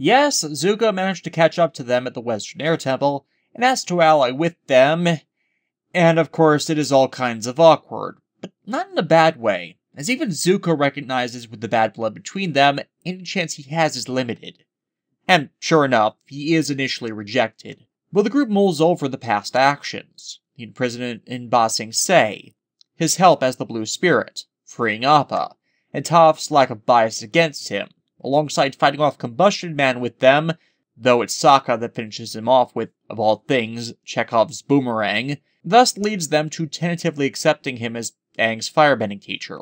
Yes, Zuko managed to catch up to them at the Western Air Temple, and asked to ally with them, and of course it is all kinds of awkward, but not in a bad way, as even Zuko recognizes with the bad blood between them, any chance he has is limited. And sure enough, he is initially rejected, but the group mulls over the past actions, the imprisonment in Ba Sing Se, his help as the Blue Spirit, freeing Appa, and Toph's lack of bias against him, alongside fighting off Combustion Man with them, though it's Sokka that finishes him off with, of all things, Chekhov's boomerang, thus leads them to tentatively accepting him as Aang's firebending teacher.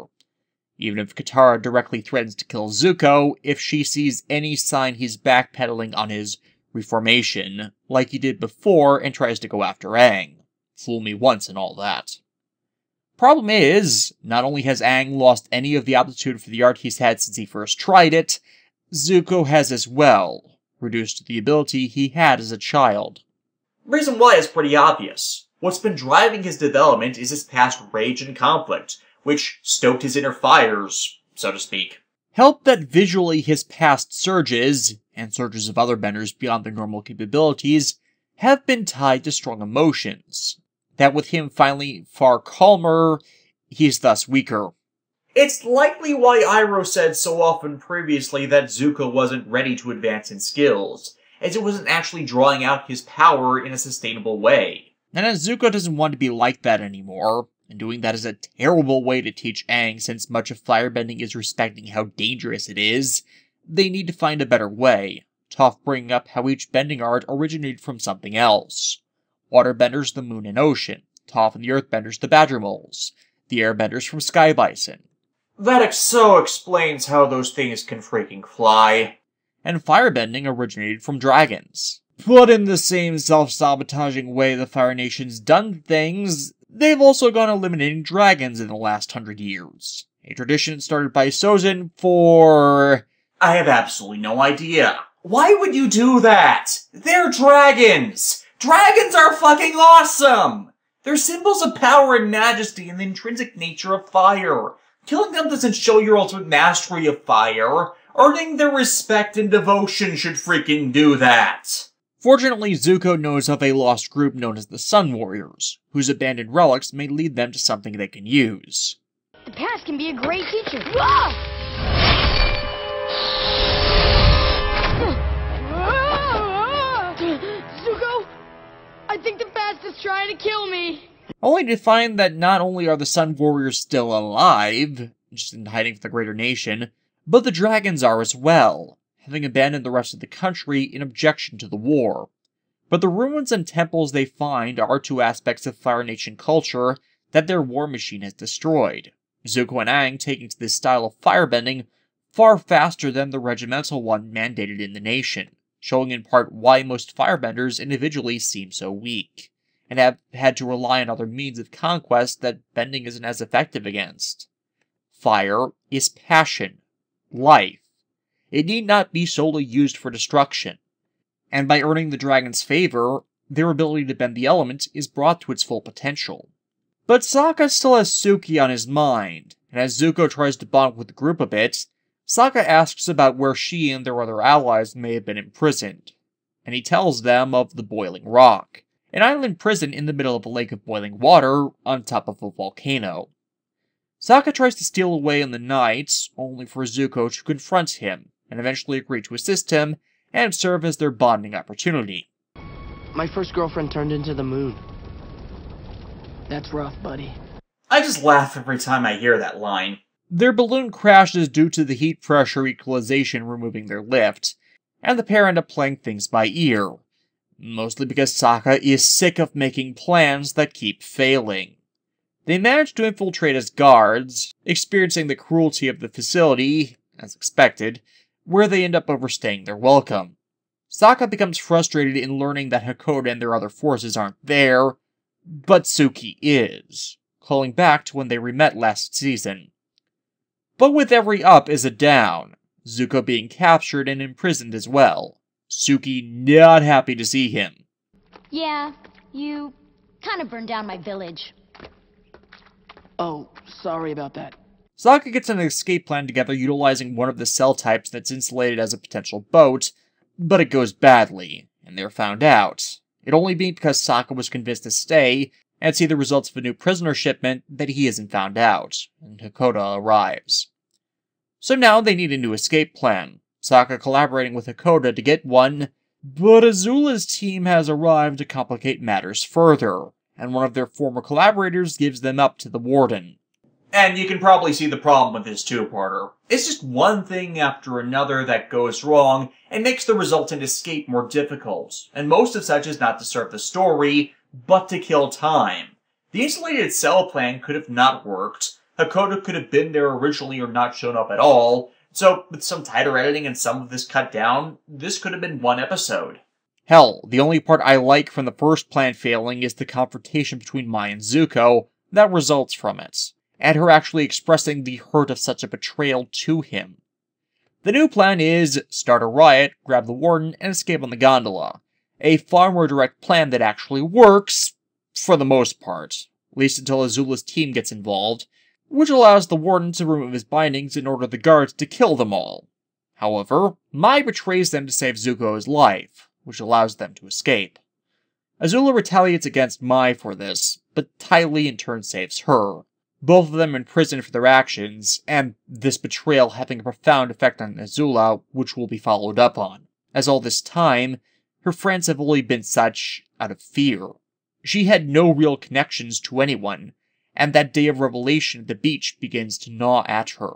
Even if Katara directly threatens to kill Zuko if she sees any sign he's backpedaling on his reformation, like he did before and tries to go after Aang. Fool me once and all that. Problem is, not only has Aang lost any of the aptitude for the art he's had since he first tried it, Zuko has as well, reduced to the ability he had as a child. The reason why is pretty obvious. What's been driving his development is his past rage and conflict, which stoked his inner fires, so to speak. Help that visually his past surges, and surges of other benders beyond their normal capabilities, have been tied to strong emotions. That with him finally far calmer, he's thus weaker. It's likely why Iroh said so often previously that Zuko wasn't ready to advance in skills, as it wasn't actually drawing out his power in a sustainable way. And as Zuko doesn't want to be like that anymore, and doing that is a terrible way to teach Aang since much of firebending is respecting how dangerous it is, they need to find a better way, Toph bringing up how each bending art originated from something else. Waterbenders the moon and ocean, Toph and the earthbenders the badger moles, the airbenders from Sky Bison. That so explains how those things can freaking fly. And firebending originated from dragons. But in the same self-sabotaging way the Fire Nation's done things, they've also gone eliminating dragons in the last 100 years. A tradition started by Sozin for... I have absolutely no idea. Why would you do that? They're dragons! Dragons are fucking awesome! They're symbols of power and majesty and the intrinsic nature of fire. Killing them doesn't show your ultimate mastery of fire. Earning their respect and devotion should freaking do that. Fortunately, Zuko knows of a lost group known as the Sun Warriors, whose abandoned relics may lead them to something they can use. The past can be a great teacher. Ah! Zuko, I think the past is trying to kill me. Only to find that not only are the Sun Warriors still alive, just in hiding from the greater nation, but the dragons are as well, having abandoned the rest of the country in objection to the war. But the ruins and temples they find are two aspects of Fire Nation culture that their war machine has destroyed, Zuko and Aang taking to this style of firebending far faster than the regimental one mandated in the nation, showing in part why most firebenders individually seem so weak, and have had to rely on other means of conquest that bending isn't as effective against. Fire is passion, life. It need not be solely used for destruction, and by earning the dragon's favor, their ability to bend the element is brought to its full potential. But Sokka still has Suki on his mind, and as Zuko tries to bond with the group a bit, Sokka asks about where she and their other allies may have been imprisoned, and he tells them of the Boiling Rock, an island prison in the middle of a lake of boiling water on top of a volcano. Sokka tries to steal away in the night, only for Zuko to confront him, and eventually agree to assist him and serve as their bonding opportunity. My first girlfriend turned into the moon. That's rough, buddy. I just laugh every time I hear that line. Their balloon crashes due to the heat pressure equalization removing their lift, and the pair end up playing things by ear, mostly because Sokka is sick of making plans that keep failing. They manage to infiltrate as guards, experiencing the cruelty of the facility, as expected, where they end up overstaying their welcome. Sokka becomes frustrated in learning that Hakoda and their other forces aren't there, but Suki is, calling back to when they re-met last season. But with every up is a down, Zuko being captured and imprisoned as well. Suki not happy to see him. Yeah, you kind of burned down my village. Oh, sorry about that. Sokka gets an escape plan together utilizing one of the cell types that's insulated as a potential boat, But it goes badly, and they're found out. It only being because Sokka was convinced to stay and see the results of a new prisoner shipment that he isn't found out, and Hakoda arrives. So now they need a new escape plan, Sokka collaborating with Hakoda to get one, but Azula's team has arrived to complicate matters further, and one of their former collaborators gives them up to the Warden. And you can probably see the problem with this two-parter. It's just one thing after another that goes wrong and makes the resultant escape more difficult, and most of such is not to serve the story, but to kill time. The insulated cell plan could have not worked, Hakoda could have been there originally or not shown up at all, so with some tighter editing and some of this cut down, this could have been one episode. Hell, the only part I like from the first plan failing is the confrontation between Mai and Zuko that results from it, and her actually expressing the hurt of such a betrayal to him. The new plan is start a riot, grab the Warden, and escape on the gondola. A far more direct plan that actually works, for the most part, at least until Azula's team gets involved, which allows the Warden to remove his bindings and order the guards to kill them all. However, Mai betrays them to save Zuko's life, which allows them to escape. Azula retaliates against Mai for this, but Ty Lee in turn saves her, both of them in prison for their actions, and this betrayal having a profound effect on Azula, which will be followed up on, as all this time, her friends have only been such out of fear. She had no real connections to anyone, and that day of revelation at the beach begins to gnaw at her.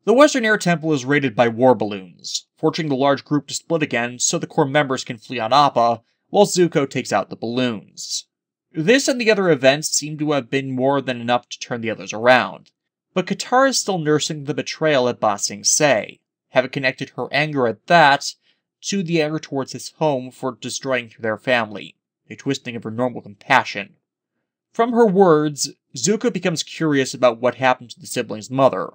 The Western Air Temple is raided by war balloons, forcing the large group to split again so the core members can flee on Appa, while Zuko takes out the balloons. This and the other events seem to have been more than enough to turn the others around, but Katara is still nursing the betrayal at Ba Sing Se, having connected her anger at that to the anger towards his home for destroying their family, a twisting of her normal compassion. From her words, Zuko becomes curious about what happened to the siblings' mother,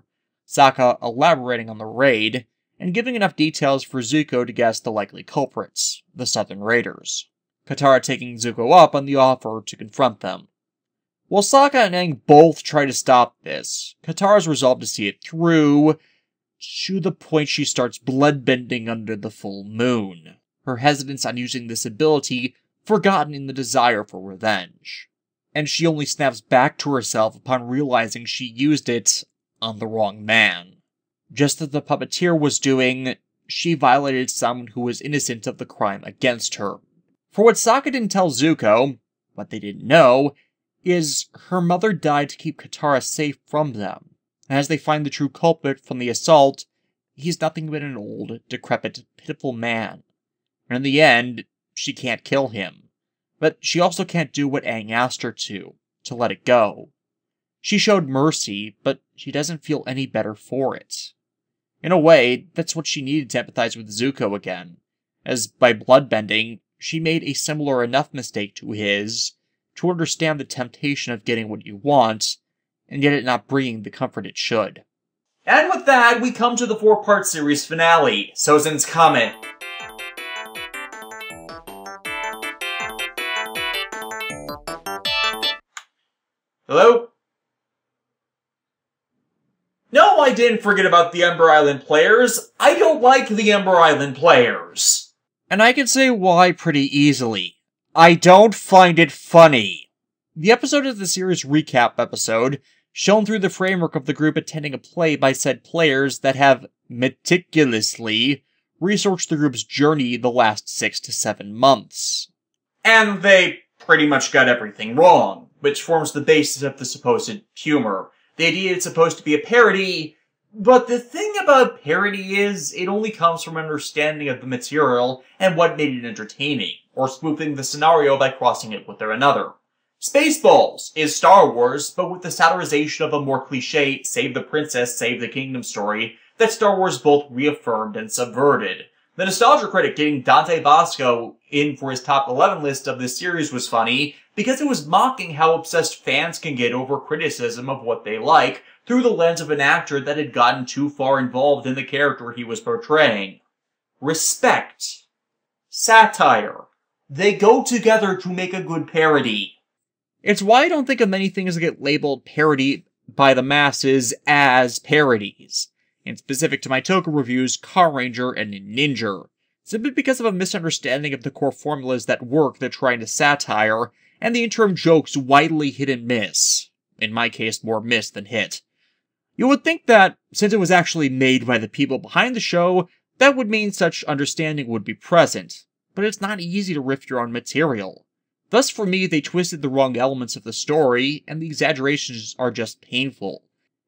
Sokka elaborating on the raid, and giving enough details for Zuko to guess the likely culprits, the Southern Raiders. Katara taking Zuko up on the offer to confront them. While Sokka and Aang both try to stop this, Katara's resolved to see it through, to the point she starts bloodbending under the full moon, her hesitance on using this ability forgotten in the desire for revenge. And she only snaps back to herself upon realizing she used it on the wrong man. Just as the puppeteer was doing, she violated someone who was innocent of the crime against her. For what Sokka didn't tell Zuko, what they didn't know, is her mother died to keep Katara safe from them. And as they find the true culprit from the assault, he's nothing but an old, decrepit, pitiful man. And in the end, she can't kill him. But she also can't do what Aang asked her to let it go. She showed mercy, but she doesn't feel any better for it. In a way, that's what she needed to empathize with Zuko again, as by bloodbending, she made a similar enough mistake to his to understand the temptation of getting what you want, and yet it not bringing the comfort it should. And with that, we come to the 4-part series finale, Sozin's Comet. Hello? No, I didn't forget about the Ember Island players. I don't like the Ember Island players. And I can say why pretty easily. I don't find it funny. The episode is the series recap episode, shown through the framework of the group attending a play by said players that have meticulously researched the group's journey the last 6 to 7 months. And they pretty much got everything wrong, which forms the basis of the supposed humor. The idea it's supposed to be a parody, but the thing about parody is it only comes from an understanding of the material and what made it entertaining, or spoofing the scenario by crossing it with another. Spaceballs is Star Wars, but with the satirization of a more cliché save the princess, save the kingdom story that Star Wars both reaffirmed and subverted. The nostalgia critic getting Dante Bosco in for his top 11 list of this series was funny, because it was mocking how obsessed fans can get over criticism of what they like through the lens of an actor that had gotten too far involved in the character he was portraying. Respect. Satire. They go together to make a good parody. It's why I don't think of many things that get labeled parody by the masses as parodies. And specific to my Toku reviews, Car Ranger and Ninja. simply because of a misunderstanding of the core formulas that work they're trying to satire, and the interim jokes widely hit and miss. In my case, more miss than hit. You would think that, since it was actually made by the people behind the show, that would mean such understanding would be present, but it's not easy to riff your own material. Thus, for me, they twisted the wrong elements of the story, and the exaggerations are just painful.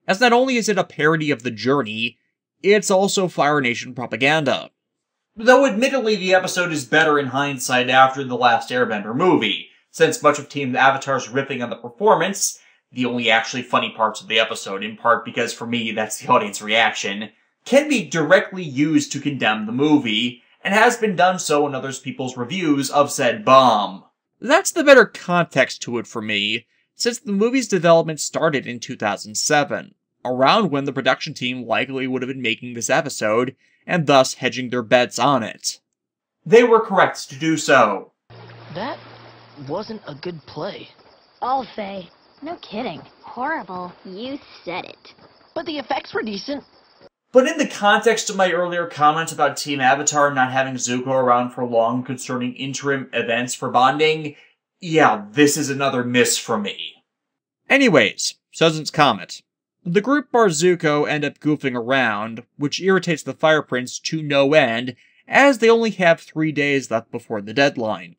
As not only is it a parody of The Journey, it's also Fire Nation propaganda. Though admittedly the episode is better in hindsight after the last Airbender movie, since much of Team Avatar's riffing on the performance, the only actually funny parts of the episode, in part because for me that's the audience reaction, can be directly used to condemn the movie, and has been done so in other people's reviews of said bomb. That's the better context to it for me, since the movie's development started in 2007, around when the production team likely would have been making this episode, and thus hedging their bets on it. They were correct to do so. That wasn't a good play. All Faye. No kidding. Horrible. You said it. But the effects were decent. But in the context of my earlier comment about Team Avatar not having Zuko around for long concerning interim events for bonding, yeah, this is another miss for me. Anyways, Suzan's comment. The group bar Zuko end up goofing around, which irritates the Fire Prince to no end, as they only have 3 days left before the deadline.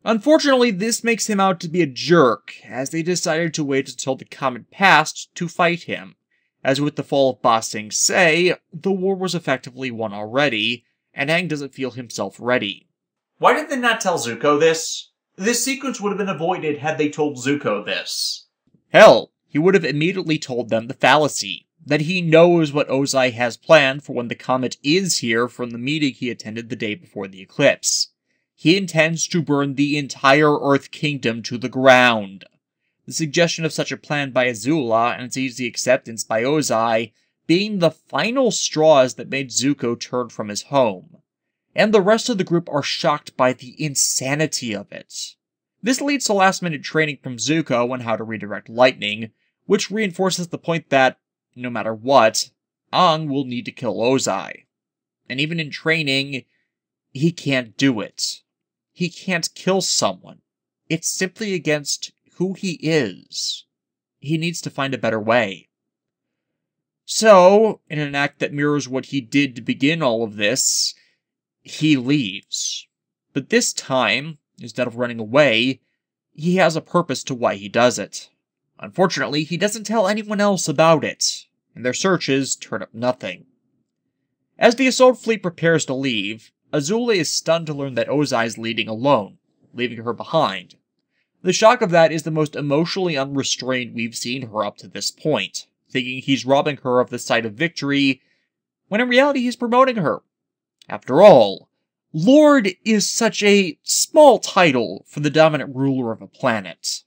Unfortunately, this makes him out to be a jerk, as they decided to wait until the comet passed to fight him. As with the fall of Ba Sing Se, the war was effectively won already, and Aang doesn't feel himself ready. Why did they not tell Zuko this? This sequence would have been avoided had they told Zuko this. Hell, he would have immediately told them the fallacy, that he knows what Ozai has planned for when the comet is here from the meeting he attended the day before the eclipse. He intends to burn the entire Earth Kingdom to the ground. The suggestion of such a plan by Azula and its easy acceptance by Ozai being the final straws that made Zuko turn from his home. And the rest of the group are shocked by the insanity of it. This leads to last-minute training from Zuko on how to redirect lightning, which reinforces the point that, no matter what, Aang will need to kill Ozai. And even in training, he can't do it. He can't kill someone. It's simply against who he is. He needs to find a better way. So, in an act that mirrors what he did to begin all of this, he leaves. But this time, instead of running away, he has a purpose to why he does it. Unfortunately, he doesn't tell anyone else about it, and their searches turn up nothing. As the assault fleet prepares to leave, Azula is stunned to learn that Ozai is leading alone, leaving her behind. The shock of that is the most emotionally unrestrained we've seen her up to this point, thinking he's robbing her of the sight of victory, when in reality he's promoting her. After all, Lord is such a small title for the dominant ruler of a planet.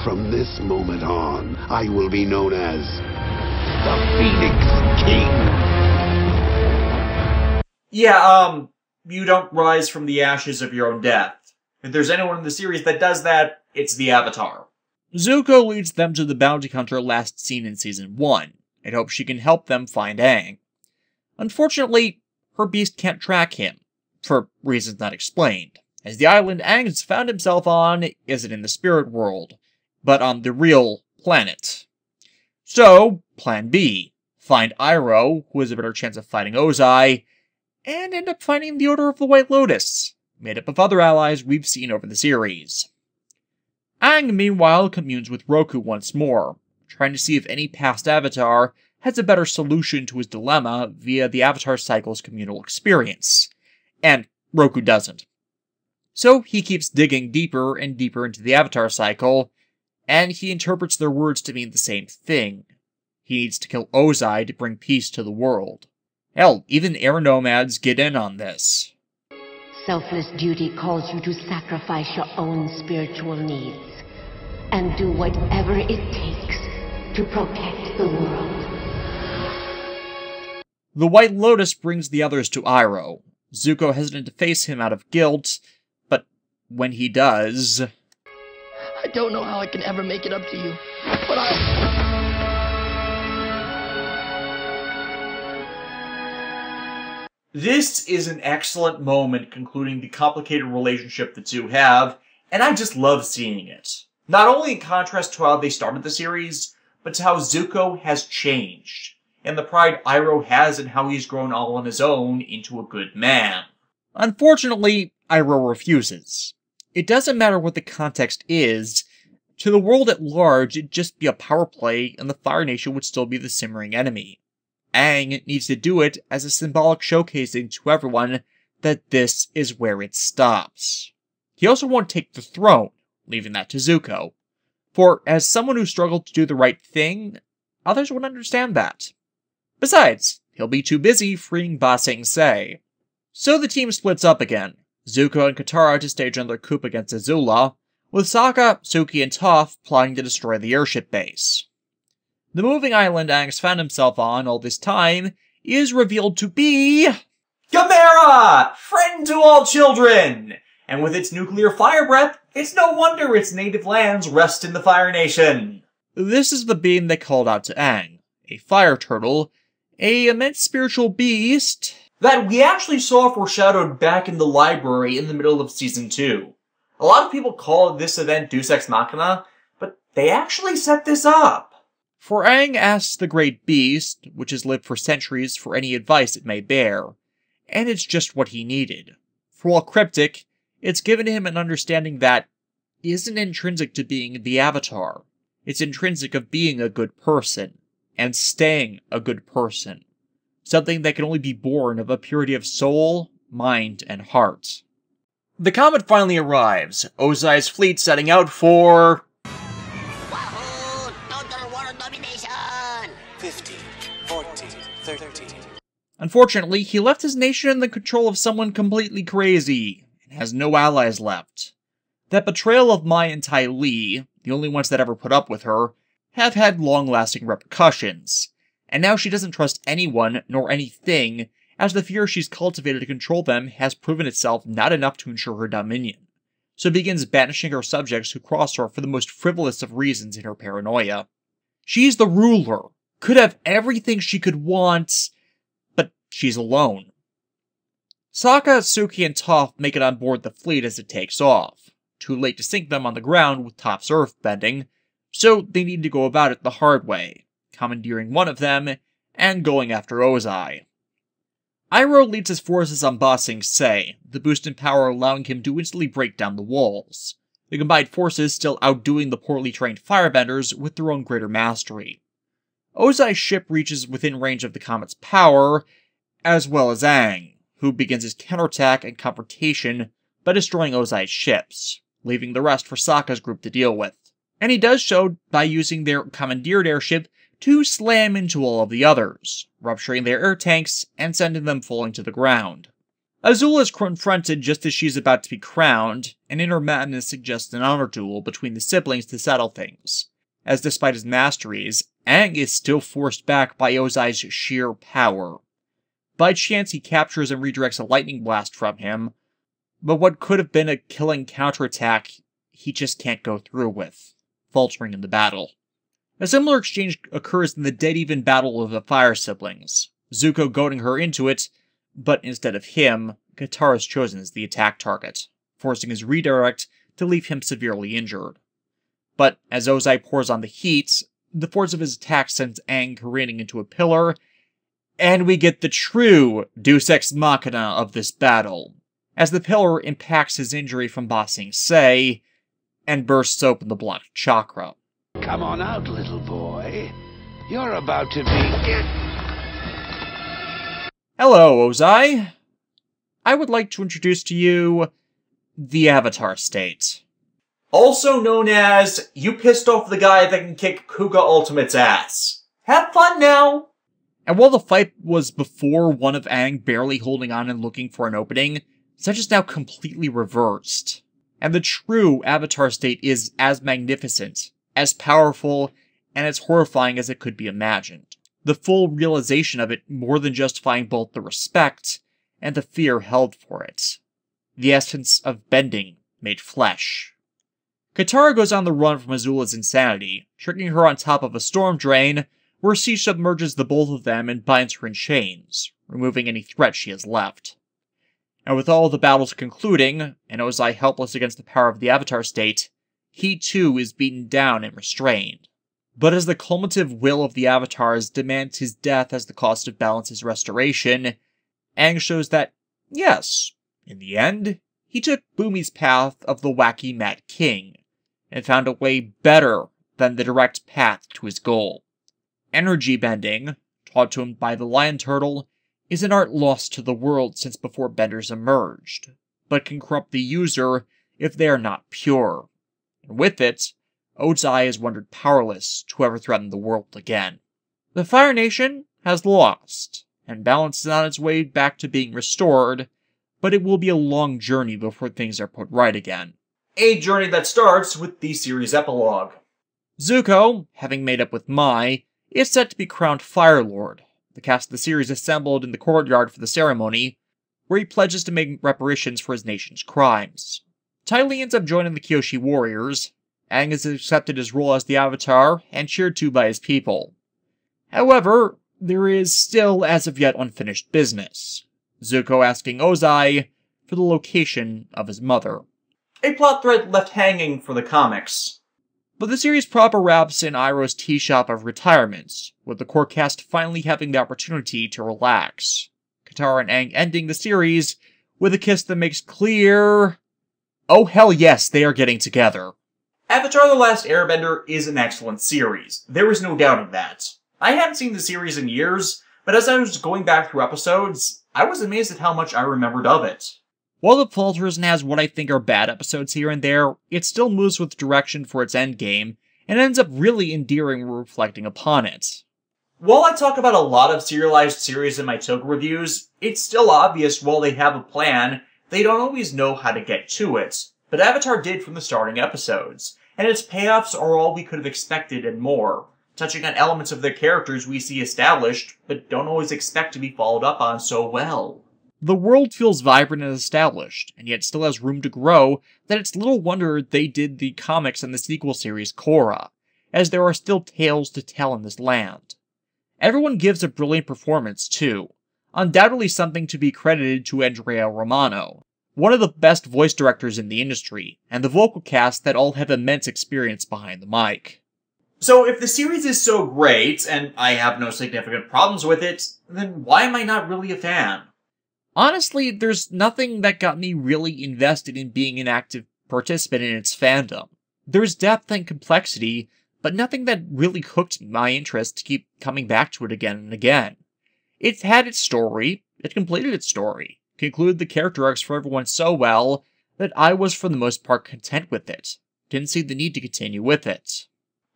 From this moment on, I will be known as the Phoenix King. Yeah, you don't rise from the ashes of your own death. If there's anyone in the series that does that, it's the Avatar. Zuko leads them to the bounty hunter last seen in Season 1, and hopes she can help them find Aang. Unfortunately, her beast can't track him, for reasons not explained, as the island Aang has found himself on isn't in the spirit world, but on the real planet. So, Plan B, find Iroh, who has a better chance of fighting Ozai, and end up finding the Order of the White Lotus, made up of other allies we've seen over the series. Aang, meanwhile, communes with Roku once more, trying to see if any past Avatar has a better solution to his dilemma via the Avatar Cycle's communal experience. And Roku doesn't. So he keeps digging deeper and deeper into the Avatar Cycle, and he interprets their words to mean the same thing. He needs to kill Ozai to bring peace to the world. Hell, even air nomads get in on this. Selfless duty calls you to sacrifice your own spiritual needs and do whatever it takes to protect the world. The White Lotus brings the others to Iroh. Zuko hesitant to face him out of guilt, but when he does... I don't know how I can ever make it up to you, but This is an excellent moment concluding the complicated relationship the two have, and I just love seeing it. Not only in contrast to how they started the series, but to how Zuko has changed, and the pride Iroh has in how he's grown all on his own into a good man. Unfortunately, Iroh refuses. It doesn't matter what the context is. To the world at large, it'd just be a power play, and the Fire Nation would still be the simmering enemy. Aang needs to do it as a symbolic showcasing to everyone that this is where it stops. He also won't take the throne, leaving that to Zuko. For, as someone who struggled to do the right thing, others would understand that. Besides, he'll be too busy freeing Ba Sing Se. So the team splits up again. Zuko and Katara to stage another coup against Azula, with Sokka, Suki, and Toph plotting to destroy the airship base. The moving island Aang's found himself on all this time is revealed to be... Gamera! Friend to all children! And with its nuclear fire breath, it's no wonder its native lands rest in the Fire Nation. This is the being they called out to Aang, a fire turtle, a immense spiritual beast that we actually saw foreshadowed back in the library in the middle of Season 2. A lot of people call this event Deus Ex Machina, but they actually set this up. For Aang asks the great beast, which has lived for centuries, for any advice it may bear, and it's just what he needed. For while cryptic, it's given him an understanding that isn't intrinsic to being the Avatar. It's intrinsic of being a good person, and staying a good person. Something that can only be born of a purity of soul, mind, and heart. The comet finally arrives, Ozai's fleet setting out for... Wahoo! Total world domination! 15, 14, 13. Unfortunately, he left his nation in the control of someone completely crazy, and has no allies left. That betrayal of Mai and Ty Lee, the only ones that ever put up with her, have had long-lasting repercussions, and now she doesn't trust anyone nor anything, as the fear she's cultivated to control them has proven itself not enough to ensure her dominion, so begins banishing her subjects who cross her for the most frivolous of reasons in her paranoia. She's the ruler, could have everything she could want, but she's alone. Sokka, Suki, and Toph make it on board the fleet as it takes off, too late to sink them on the ground with Toph's earthbending, so they need to go about it the hard way, commandeering one of them, and going after Ozai. Iroh leads his forces on Ba Sing Se, the boost in power allowing him to instantly break down the walls, the combined forces still outdoing the poorly trained firebenders with their own greater mastery. Ozai's ship reaches within range of the comet's power, as well as Aang, who begins his counterattack and confrontation by destroying Ozai's ships, leaving the rest for Sokka's group to deal with. And he does so by using their commandeered airship to slam into all of the others, rupturing their air tanks and sending them falling to the ground. Azula is confronted just as she's about to be crowned, and in her madness suggests an honor duel between the siblings to settle things, as despite his masteries, Aang is still forced back by Ozai's sheer power. By chance he captures and redirects a lightning blast from him, but what could have been a killing counterattack he just can't go through with, faltering in the battle. A similar exchange occurs in the dead-even battle of the Fire Siblings, Zuko goading her into it, but instead of him, Katara is chosen as the attack target, forcing his redirect to leave him severely injured. But as Ozai pours on the heat, the force of his attack sends Aang careening into a pillar, and we get the true Deus Ex Machina of this battle, as the pillar impacts his injury from Ba Sing Se, and bursts open the blocked chakra. Come on out, little boy. You're about to be... Hello, Ozai. I would like to introduce to you the Avatar State. Also known as, you pissed off the guy that can kick Kuga Ultimate's ass. Have fun now! And while the fight was before one of Aang barely holding on and looking for an opening, such is now completely reversed. And the true Avatar State is as magnificent, as powerful, and as horrifying as it could be imagined. The full realization of it more than justifying both the respect and the fear held for it. The essence of bending made flesh. Katara goes on the run from Azula's insanity, tricking her on top of a storm drain, where she submerges the both of them and binds her in chains, removing any threat she has left. And with all the battles concluding, and Ozai helpless against the power of the Avatar state, he too is beaten down and restrained. But as the cumulative will of the Avatars demands his death as the cost of Balance's restoration, Aang shows that, yes, in the end, he took Bumi's path of the wacky Mad King, and found a way better than the direct path to his goal. Energy bending, taught to him by the Lion Turtle, is an art lost to the world since before benders emerged, but can corrupt the user if they are not pure. And with it, Ozai is rendered powerless to ever threaten the world again. The Fire Nation has lost, and Balance is on its way back to being restored, but it will be a long journey before things are put right again. A journey that starts with the series epilogue. Zuko, having made up with Mai, is set to be crowned Fire Lord. The cast of the series assembled in the courtyard for the ceremony, where he pledges to make reparations for his nation's crimes. Ty Lee ends up joining the Kyoshi warriors. Aang has accepted his role as the Avatar and cheered to by his people. However, there is still as of yet unfinished business. Zuko asking Ozai for the location of his mother. A plot thread left hanging for the comics. But the series proper wraps in Iroh's tea shop of retirement, with the core cast finally having the opportunity to relax. Katara and Aang ending the series with a kiss that makes clear... oh hell yes, they are getting together. Avatar The Last Airbender is an excellent series. There is no doubting that. I hadn't seen the series in years, but as I was going back through episodes, I was amazed at how much I remembered of it. While it falters and has what I think are bad episodes here and there, it still moves with direction for its endgame, and ends up really endearing when reflecting upon it. While I talk about a lot of serialized series in my Toga reviews, it's still obvious while they have a plan, they don't always know how to get to it. But Avatar did from the starting episodes, and its payoffs are all we could have expected and more, touching on elements of their characters we see established, but don't always expect to be followed up on so well. The world feels vibrant and established, and yet still has room to grow, that it's little wonder they did the comics and the sequel series Korra, as there are still tales to tell in this land. Everyone gives a brilliant performance, too, undoubtedly something to be credited to Andrea Romano, one of the best voice directors in the industry, and the vocal cast that all have immense experience behind the mic. So if the series is so great, and I have no significant problems with it, then why am I not really a fan? Honestly, there's nothing that got me really invested in being an active participant in its fandom. There's depth and complexity, but nothing that really hooked my interest to keep coming back to it again and again. It had its story, it completed its story, concluded the character arcs for everyone so well that I was for the most part content with it. Didn't see the need to continue with it.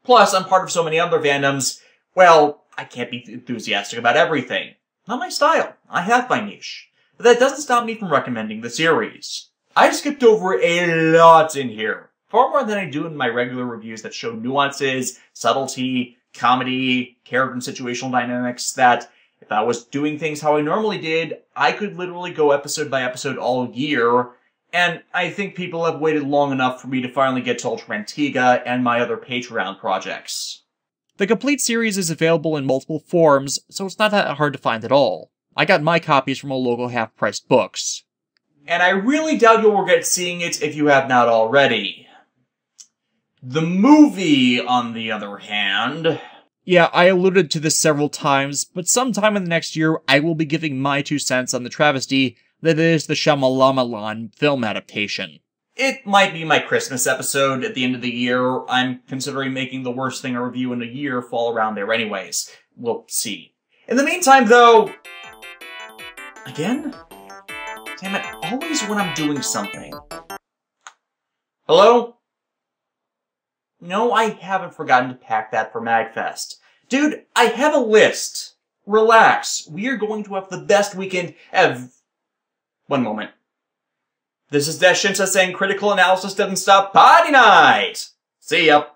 Plus, I'm part of so many other fandoms, well, I can't be enthusiastic about everything. Not my style. I have my niche. But that doesn't stop me from recommending the series. I skipped over a lot in here. Far more than I do in my regular reviews that show nuances, subtlety, comedy, character and situational dynamics that, if I was doing things how I normally did, I could literally go episode by episode all year, and I think people have waited long enough for me to finally get to Ultra Antigua and my other Patreon projects. The complete series is available in multiple forms, so it's not that hard to find at all. I got my copies from a local half-priced books. And I really doubt you'll regret seeing it if you have not already. The movie, on the other hand... Yeah, I alluded to this several times, but sometime in the next year I will be giving my 2 cents on the travesty that is the Shyamalamalan film adaptation. It might be my Christmas episode at the end of the year. I'm considering making the worst thing I review in a year fall around there anyways. We'll see. In the meantime, though... Again? Damn it, always when I'm doing something. Hello? No, I haven't forgotten to pack that for MagFest. Dude, I have a list. Relax. We are going to have the best weekend ever. One moment. This is Shinta saying critical analysis doesn't stop party night! See ya.